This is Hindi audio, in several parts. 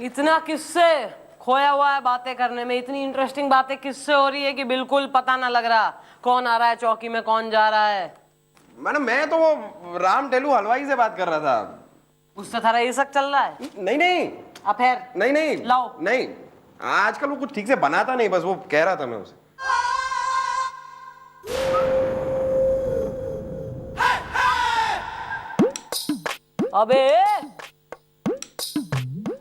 इतना किससे खोया हुआ है बातें करने में, इतनी इंटरेस्टिंग बातें किससे हो रही है कि बिल्कुल पता ना लग रहा कौन आ रहा है चौकी में, कौन जा रहा है। मैडम मैं तो वो राम टेलू हलवाई से बात कर रहा था। उससे थारा ये सब चल रहा है? नहीं नहीं। अब फिर नहीं नहीं लाओ। नहीं, आजकल वो कुछ ठीक से बनाता नहीं, बस वो कह रहा था मैं उसे। अबे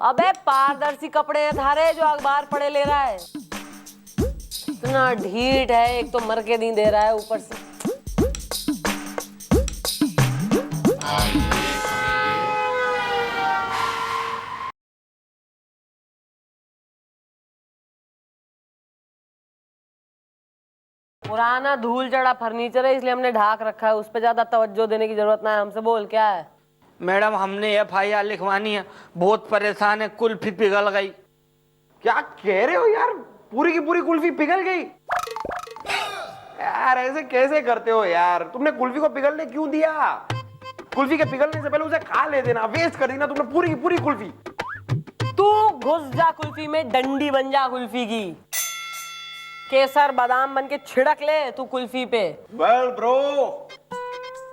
अबे पारदर्शी कपड़े हैं थारे जो अखबार पढ़े ले रहा है। इतना ढीठ है, एक तो मर के नहीं दे रहा है ऊपर से। पुराना धूल चढ़ा फर्नीचर है इसलिए हमने ढाक रखा है, उस पर ज्यादा तवज्जो देने की जरूरत ना है। हमसे बोल क्या है? मैडम हमने FIR लिखवानी है, बहुत परेशान है, कुल्फी पिघल गई। क्या कह रहे हो यार, पूरी की पूरी कुल्फी पिघल गई? यार ऐसे कैसे करते हो यार, तुमने कुल्फी को पिघलने क्यों दिया? कुल्फी के पिघलने से पहले उसे खा ले देना, वेस्ट कर देना तुमने पूरी की पूरी कुल्फी। तू घुस जा कुल्फी में, डंडी बन जा कुल्फी की, केसर बादाम बन के छिड़क ले तू कुल्फी पे। वेल ब्रो,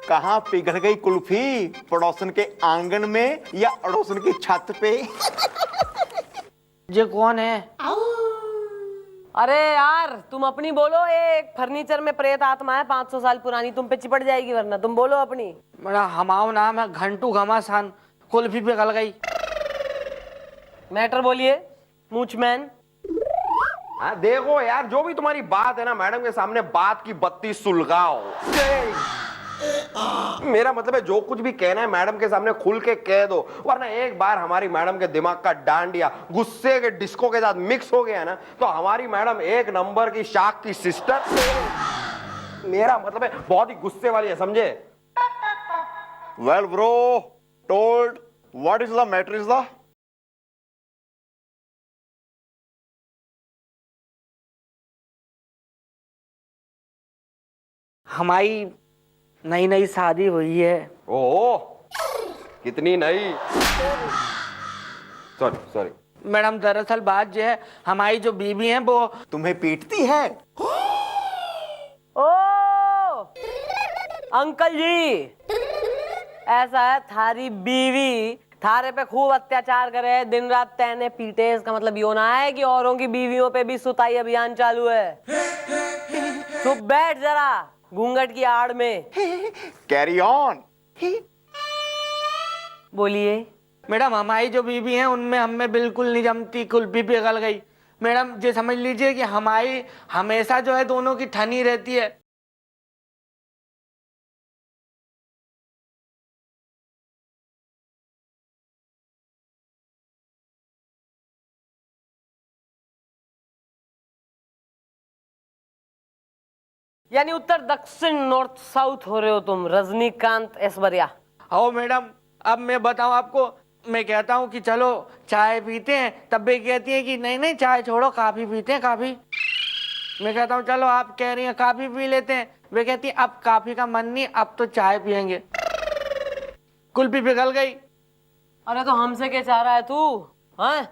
कहाँ पिघल गई कुल्फी? पड़ोसन के आंगन में या अड़ोसन की छत पे? ये कौन है? अरे यार तुम अपनी बोलो, ये एक फर्नीचर में प्रेत आत्मा है 500 साल पुरानी, तुम पे चिपट जाएगी वरना। तुम बोलो अपनी। मेरा हमारा नाम है घंटू घमासान, कुल्फी पिघल गई। मैटर बोलिए मूचमैन। हाँ देखो यार, जो भी तुम्हारी बात है ना, मैडम के सामने बात की बत्ती सुलगाओ। मेरा मतलब है जो कुछ भी कहना है मैडम के सामने खुल के कह दो, वरना एक बार हमारी मैडम के दिमाग का डांडिया गुस्से के डिस्को के साथ मिक्स हो गया ना, तो हमारी मैडम एक नंबर की शाक की सिस्टर, मेरा मतलब है बहुत ही गुस्से वाली है, समझे? Well bro, told what is the matter is the? हमारी नई नई शादी हुई है। ओह कितनी नई। सॉरी सॉरी मैडम दरअसल बात ये है, हमारी जो बीवी है वो तुम्हें पीटती है? ओ अंकल जी, ऐसा है थारी बीवी थारे पे खूब अत्याचार करे, दिन रात तैने पीटे, इसका मतलब यो ना है कि औरों की बीवियों पे भी सुताई अभियान चालू है। चुप बैठ जरा घूंघट की आड़ में। Carry on. बोलिए। मैडम हमारी जो बीवी है उनमें हमें बिल्कुल नहीं जमती, कुल्फी पिघल गई। मैडम ये समझ लीजिए कि हमारी हमेशा जो है दोनों की ठनी रहती है। यानी उत्तर दक्षिण नॉर्थ साउथ हो रहे हो तुम, रजनीकांत ऐश्वर्या। आओ मैडम, अब मैं बताऊं आपको, मैं कहता हूं कि चलो चाय पीते हैं, तब भी कहती है कि नहीं नहीं चाय छोड़ो, काफी पीते हैं काफी। मैं कहता हूं चलो आप कह रही हैं काफी पी लेते हैं, वे कहती है अब काफी का मन नहीं, अब तो चाय पियेंगे। कुल्फी पिघल गई। अरे तो हमसे क्या चाह रहा है तू? हाँ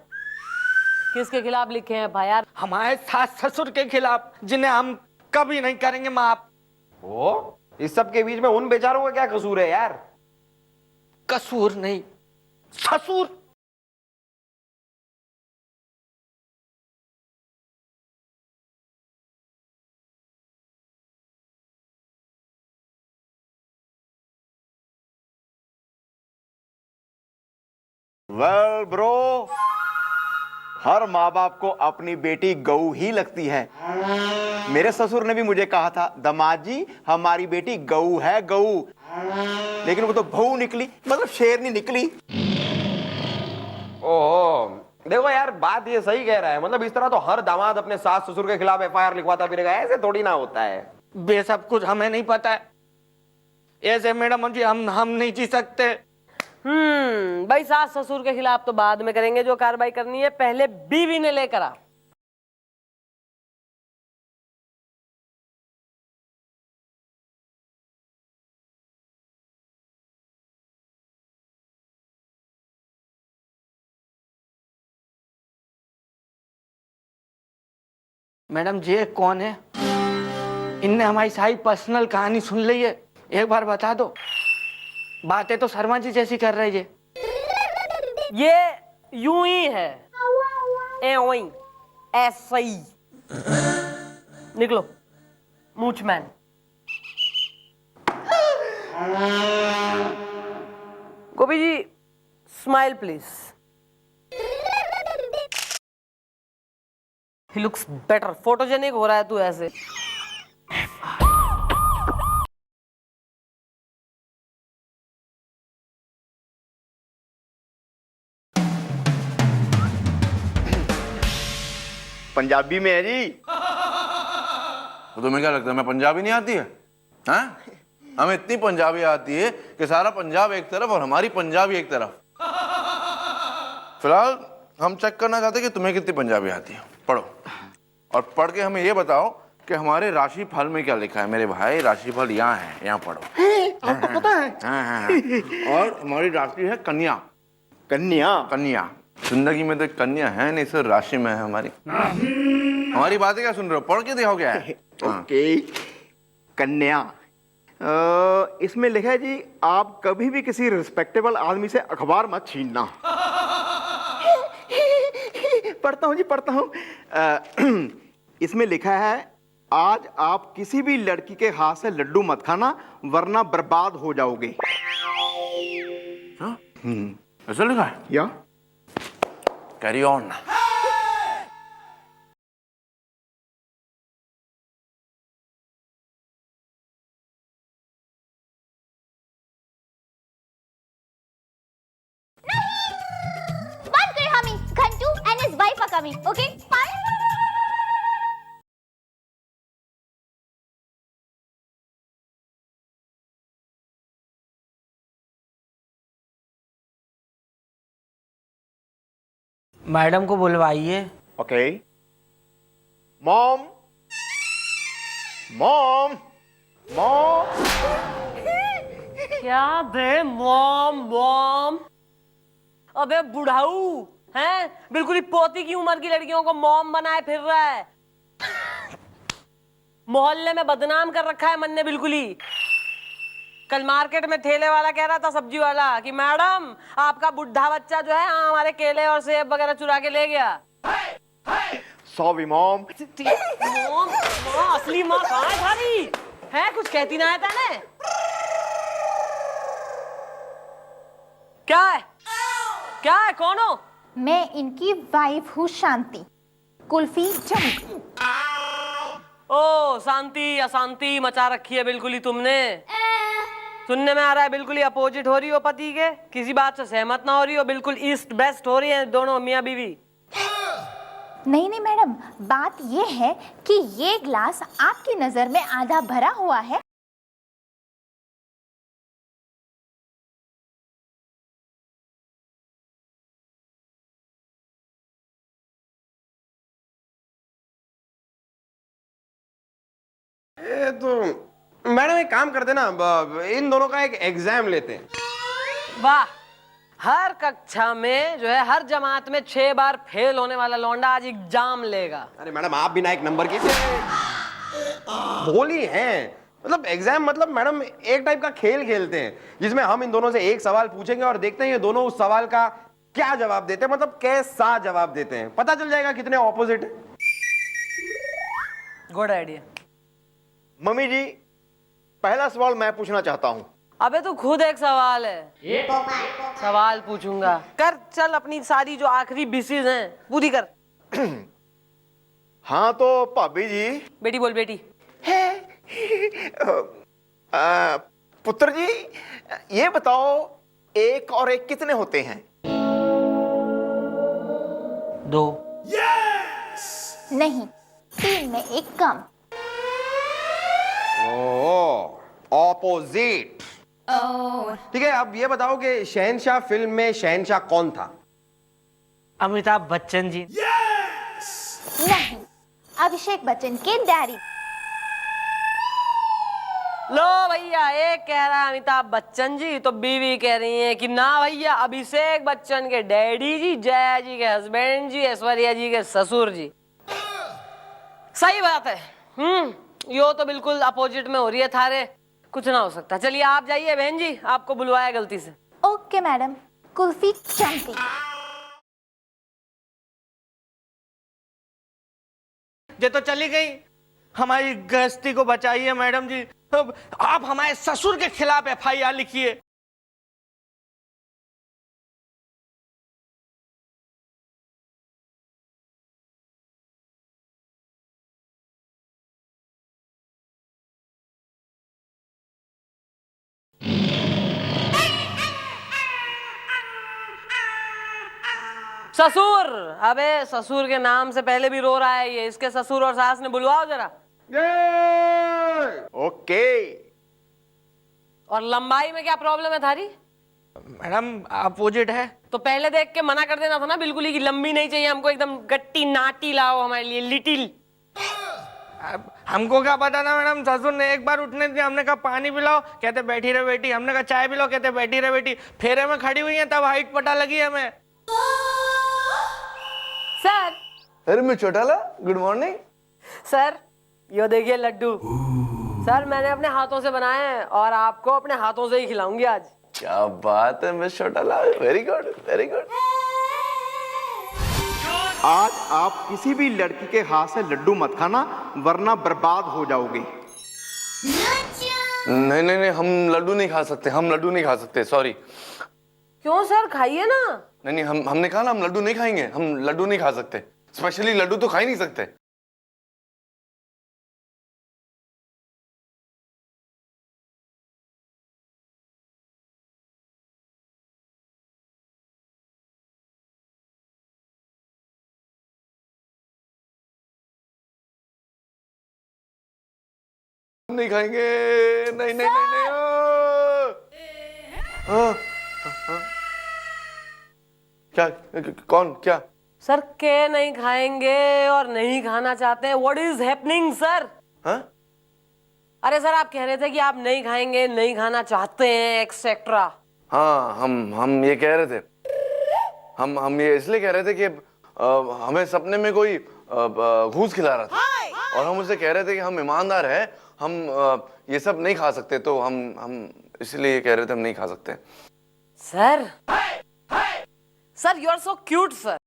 किसके खिलाफ लिखे हैं FIR? हमारे सास ससुर के खिलाफ, जिन्हें हम कभी नहीं करेंगे माफ। ओ इस सब के बीच में उन बेचारों का क्या कसूर है यार? कसूर नहीं, ससुर। वेल ब्रो, हर माँ बाप को अपनी बेटी गऊ ही लगती है। मेरे ससुर ने भी मुझे कहा था, दामाद जी हमारी बेटी गऊ है गऊ, लेकिन वो तो बहू निकली, मतलब शेरनी निकली। ओह देखो यार, बात ये सही कह रहा है, मतलब इस तरह तो हर दामाद अपने सास ससुर के खिलाफ FIR लिखवाता फिरेगा, ऐसे थोड़ी ना होता है। बे सब कुछ हमें नहीं पता है, ऐसे मैडम जी हम नहीं जी सकते। भाई सास ससुर के खिलाफ तो बाद में करेंगे, जो कार्रवाई करनी है पहले बीवी ने लेकर आ। मैडम ये कौन है? इनने हमारी सारी पर्सनल कहानी सुन ली है, एक बार बता दो। बातें तो शर्मा जी जैसी कर रही है। ये यूं ही है, वही ऐसा ही। निकलो मूचमैन। Gopi ji smile please. He looks better, photogenic हो रहा है तू ऐसे। पंजाबी में है जी। तो तुम्हें क्या लगता है मैं पंजाबी नहीं आती है? हैं? हमें इतनी पंजाबी आती है कि सारा पंजाब एक तरफ और हमारी पंजाबी एक तरफ। फिलहाल हम चेक करना चाहते हैं कि तुम्हें कितनी पंजाबी आती है। पढ़ो और पढ़ के हमें ये बताओ कि हमारे राशि फल में क्या लिखा है। मेरे भाई राशि फल यहाँ है, यहाँ पढ़ो। आपको पता है? हाँ। और हमारी राशि है कन्या। कन्या? कन्या जिंदगी में तो कन्या है नहीं, सिर्फ राशि में है हमारी। हमारी बातें क्या सुन रहे हो? पढ़ के दिखाओ क्या है। ओके, कन्या। इसमें लिखा है जी, आप कभी भी किसी रिस्पेक्टेबल आदमी से अखबार मत छीनना। पढ़ता हूँ जी, पढ़ता हूँ। इसमें लिखा है, आज आप किसी भी लड़की के हाथ से लड्डू मत खाना वरना बर्बाद हो जाओगे। ऐसा लिखा है? या carry on. One great Hami, Ghantu and his wife are coming. Okay, fine. Madam को बुलवाइए। ओके। Mom, mom, mom. क्या बे मॉम मॉम? अबे बुढ़ाऊ हैं, बिल्कुल ही पोती की उम्र की लड़कियों को मॉम बनाए फिर रहा है। मोहल्ले में बदनाम कर रखा है मन ने बिल्कुल ही। कल मार्केट में ठेले वाला कह रहा था, सब्जी वाला, कि मैडम आपका बुढ़ा बच्चा जो है हमारे केले और सेब वगैरह चुरा के ले गया। Sorry mom. मॉम, माँ, असली माँ कहाँ है सारी? है कुछ कहती ना है तने? क्या है? क्या है? कौन हो? मैं इनकी वाइफ हूँ शांति, कुल्फी जम। ओ शांति अशांति मचा रखी है बिल्कुल ही तुमने। सुनने में आ रहा है बिल्कुल ही अपोजिट हो रही हो पति के, किसी बात से सहमत ना हो रही हो, बिल्कुल ईस्ट वेस्ट हो रही है दोनों मियाँ बीवी। नहीं नहीं मैडम, बात ये है कि ये ग्लास आपकी नजर में आधा भरा हुआ है। ये तो मैडम एक काम करते ना, इन दोनों का एक एग्जाम लेते हैं। वाह, हर कक्षा में जो है हर जमात में 6 बार फेल होने वाला लौंडा आज एग्जाम लेगा। अरे मैडम आप बिना एक नंबर की बोली हैं। मतलब एग्जाम मतलब मैडम एक टाइप का खेल खेलते हैं जिसमें हम इन दोनों से एक सवाल पूछेंगे और देखते हैं ये दोनों उस सवाल का क्या जवाब देते हैं, मतलब कैसा जवाब देते हैं। पता चल जाएगा कितने ऑपोजिट है। Good idea. मम्मी जी, पहला सवाल मैं पूछना चाहता हूं। अबे तू खुद एक सवाल है। सवाल पूछूंगा, कर चल, अपनी सारी जो आखिरी बिसेस हैं पूरी कर। हाँ तो भाभी जी। बेटी बोल बेटी। पुत्र जी, ये बताओ, एक और एक कितने होते हैं? 2। नहीं, 3 में एक कम। ऑपोजिट। ठीक है, अब ये बताओ कि शहंशाह फिल्म में शहंशाह कौन था? अमिताभ बच्चन जी। नहीं, अभिषेक बच्चन के डैडी। लो भैया, एक कह रहा है अमिताभ बच्चन जी, तो बीवी कह रही है कि ना भैया अभिषेक बच्चन के डैडी जी, जया जी के हस्बैंड जी, ऐश्वर्या जी के ससुर जी। सही बात है। यो तो बिल्कुल अपोजिट में हो रही है थारे, कुछ ना हो सकता। चलिए आप जाइए बहन जी, आपको बुलवाया गलती से। ओके मैडम, कुल्फी चमती। ये तो चली गई, हमारी गृहस्थी को बचाइए मैडम जी। अब आप हमारे ससुर के खिलाफ FIR लिखिए। ससुर, अबे ससुर के नाम से पहले भी रो रहा है ये, इसके ससुर और सास ने बुलवाओ जरा। ओके। और लंबाई में क्या प्रॉब्लम है थारी? मैडम अपोजिट है। तो पहले देख के मना कर देना था ना बिल्कुल ही कि लंबी नहीं चाहिए हमको, एकदम गट्टी नाटी लाओ हमारे लिए, लिटिल। अब हमको क्या पता था मैडम, ससुर ने एक बार उठने दिया, हमने कहा पानी पिलाओ, कहते बैठी रहे बेटी। हमने कहा चाय पिलाओ, कहते बैठी रहे बेटी। फेरे में खड़ी हुई है तब हाइट पता लगी हमें। सर, अरे मैं चौटाला, गुड मॉर्निंग। सर यो देखिए लड्डू, सर मैंने अपने हाथों से बनाए हैं और आपको अपने हाथों से ही खिलाऊंगी आज। क्या बात है miss Chautala, very good very good. आज आप किसी भी लड़की के हाथ से लड्डू मत खाना, वरना बर्बाद हो जाओगे। नहीं नहीं नहीं, हम लड्डू नहीं खा सकते, हम लड्डू नहीं खा सकते, सॉरी। क्यों सर, खाइए ना। नहीं नहीं, हमने कहा ना हम लड्डू नहीं खाएंगे, हम लड्डू नहीं खा सकते। स्पेशली लड्डू तो खा ही नहीं सकते। नहीं खाएंगे, नहीं नहीं नहीं नहीं। क्या, कौन, क्या? सर के नहीं खाएंगे और नहीं खाना चाहते हैं, व्हाट इज हैपनिंग सर? हाँ? अरे सर आप कह रहे थे कि आप नहीं खाएंगे, नहीं खाना चाहते हैं, एक्सेट्रा। हाँ, हम ये कह रहे थे, हम ये इसलिए कह रहे थे कि हमें सपने में कोई घूस खिला रहा था और हम उसे कह रहे थे कि हम ईमानदार हैं, हम ये सब नहीं खा सकते, तो हम इसलिए कह रहे थे हम नहीं खा सकते। Sir sir you are so cute sir.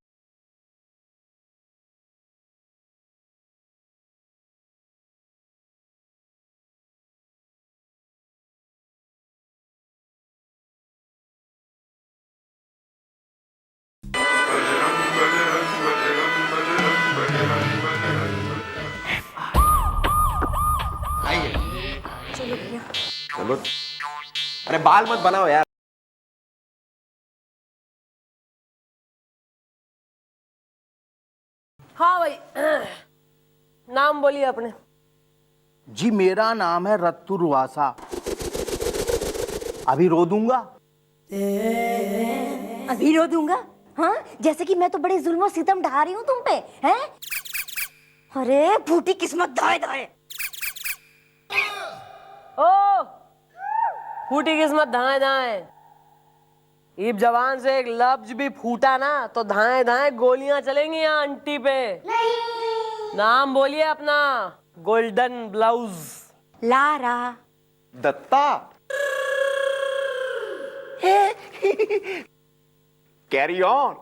चलो, अरे बाल मत बनाओ यार। हाँ भाई, नाम बोलिए अपने। जी मेरा नाम है रत्तू रुआसा। अभी रो दूंगा। अभी रो दूंगा? हाँ, जैसे कि मैं तो बड़े जुल्म और सितम ढा रही हूँ तुम पे, हैं? अरे फूटी किस्मत दाए दाए। ओ फूटी किस्मत धाए धाए, इब जवान से एक लफ्ज भी फूटा ना तो धाए धाए गोलियां चलेंगी यहाँ आंटी पे। नाम बोलिए अपना। Golden blouse. Lara. Datta. Carry on.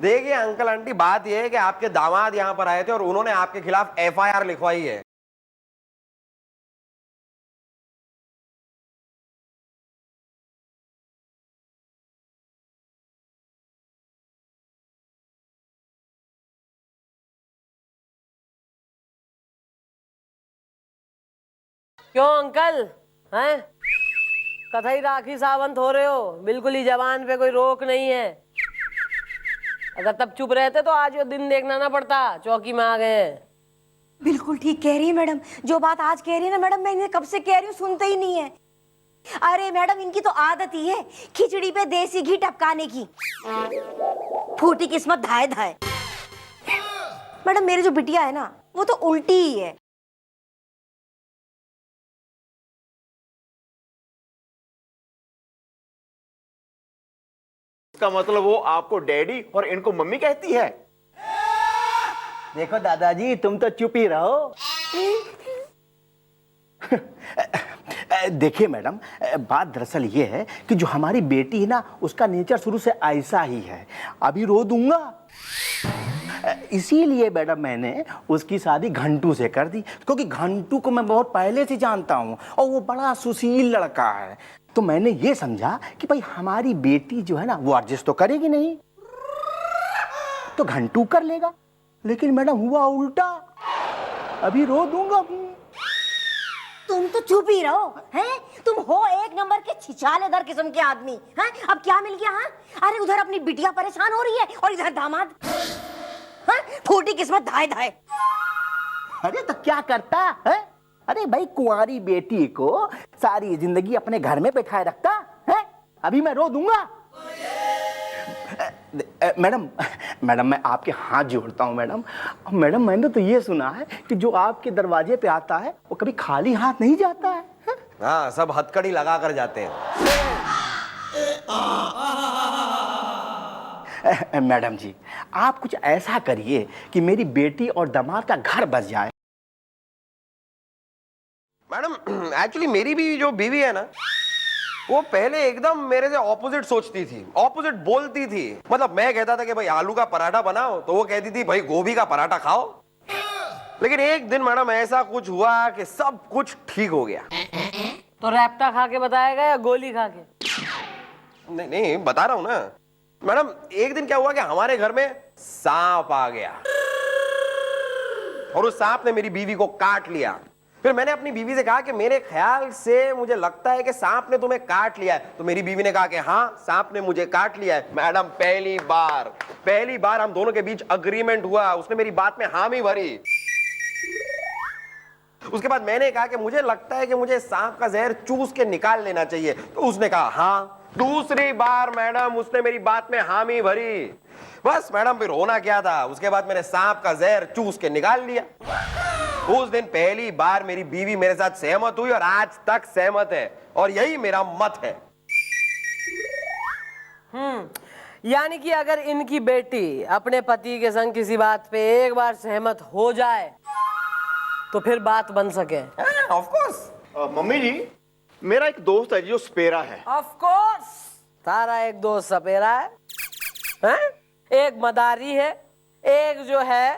देखिए अंकल आंटी, बात यह है कि आपके दामाद यहाँ पर आए थे और उन्होंने आपके खिलाफ FIR लिखवाई है। क्यों अंकल, हैं? कथई राखी सावंत हो रहे हो, बिल्कुल ही जबान पे कोई रोक नहीं है। अगर तब चुप रहते तो आज वो दिन देखना ना पड़ता, चौकी में आ गए। बिल्कुल ठीक कह रही है मैडम, जो बात आज कह रही है ना मैडम, मैं इन्हें कब से कह रही हूँ, सुनते ही नहीं है। अरे मैडम इनकी तो आदत ही है खिचड़ी पे देसी घी टपकाने की। फूटी किस्मत धाए धाए। मैडम मेरी जो बिटिया है ना, वो तो उल्टी ही है। इसका मतलब वो आपको डैडी और इनको मम्मी कहती है? देखो दादाजी, तुम तो चुप ही रहो। देखिए मैडम, बात दरअसल ये है कि जो हमारी बेटी है ना, उसका नेचर शुरू से ऐसा ही है। अभी रो दूंगा, इसीलिए मैडम मैंने उसकी शादी घंटू से कर दी, क्योंकि घंटू को मैं बहुत पहले से जानता हूँ और वो बड़ा सुशील लड़का है। तो मैंने ये समझा कि भाई हमारी बेटी जो है ना, वो एडजस्ट तो करेगी नहीं, तो घंटू कर लेगा। लेकिन मैडम हुआ उल्टा, अभी रो दूंगा। तुम तो चुप ही रहो, हैं? तुम हो एक नंबर के छिछालेदार किस्म के आदमी, हैं? अब क्या मिल गया, हाँ? अरे उधर अपनी बिटिया परेशान हो रही है और इधर दामाद, हाँ? फूटी किस्मत धाए धाए। अरे तो क्या करता है? अरे भाई, कुंवारी बेटी को सारी जिंदगी अपने घर में बैठाए रखता है। अभी मैं रो दूंगा। मैडम मैडम, मैं आपके हाथ जोड़ता हूँ मैडम। मैडम, मैंने तो ये सुना है कि जो आपके दरवाजे पे आता है वो कभी खाली हाथ नहीं जाता है। हाँ, सब हथकड़ी लगा कर जाते हैं। मैडम जी, आप कुछ ऐसा करिए कि मेरी बेटी और दामाद का घर बस जाए। मैडम, एक्चुअली मेरी भी जो बीवी है ना, वो पहले एकदम मेरे से ऑपोजिट सोचती थी, ऑपोजिट बोलती थी। मतलब मैं कहता था कि भाई आलू का पराठा बनाओ, तो वो कहती थी भाई गोभी का पराठा खाओ। लेकिन एक दिन मैडम ऐसा कुछ हुआ कि सब कुछ ठीक हो गया। तो रैप्टा खा के बताएगा या गोली खा के? नहीं नहीं, बता रहा हूं ना मैडम। एक दिन क्या हुआ कि हमारे घर में सांप आ गया और उस सांप ने मेरी बीवी को काट लिया। फिर मैंने अपनी बीवी से कहा कि मेरे ख्याल से मुझे लगता है कि सांप ने तुम्हें काट लिया है। तो मेरी बीवी ने कहा कि हाँ, सांप ने मुझे काट लिया है। मैडम, पहली बार हम दोनों के बीच अग्रीमेंट हुआ। उसने मेरी बात में हामी भरी। उसके बाद मैंने कहा कि मुझे लगता है कि मुझे सांप का जहर चूस के निकाल लेना चाहिए। तो उसने कहा हाँ। दूसरी बार मैडम उसने मेरी बात में हामी भरी। बस मैडम, फिर होना क्या था, उसके बाद मैंने सांप का जहर चूस के निकाल लिया। उस दिन पहली बार मेरी बीवी मेरे साथ सहमत हुई और आज तक सहमत है, और यही मेरा मत है। यानी कि अगर इनकी बेटी अपने पति के संग किसी बात पे एक बार सहमत हो जाए तो फिर बात बन सके। Of course. मम्मी जी, मेरा एक दोस्त है जो स्पेरा है। ऑफ कोर्स, तारा एक दोस्त सपेरा है, हैं? एक मदारी है, एक जो है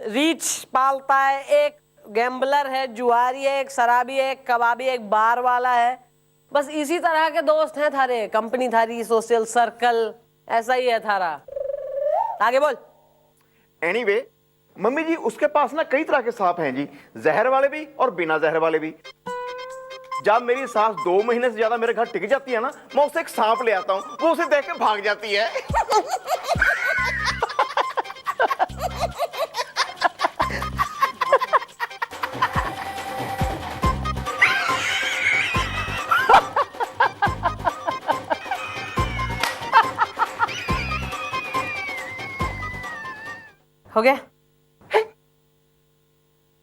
रीछ पालता है, एक गैम्बलर है, जुआरी है, एक शराबी है, एक कबाबी, एक बार वाला है। बस इसी तरह के दोस्त हैं थारे। कंपनी थारी, सोशल सर्कल ऐसा ही है थारा। आगे बोल। एनीवे, मम्मी जी, उसके पास ना कई तरह के सांप हैं जी, जहर वाले भी और बिना जहर वाले भी। जब मेरी सास 2 महीने से ज्यादा मेरे घर टिक जाती है ना, मैं उसे एक सांप ले आता हूँ, वो उसे देख के भाग जाती है। हो गया?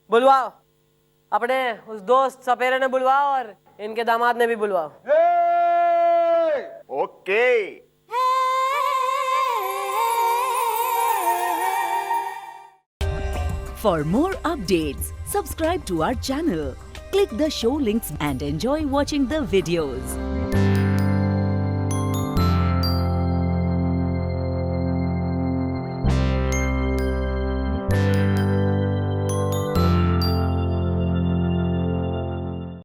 बुलवाओ अपने उस दोस्त सपेरे ने, बुलवाओ और इनके दामाद ने भी बुलवाओ। Okay. For more updates, subscribe to our channel, click the show links and enjoy watching the videos.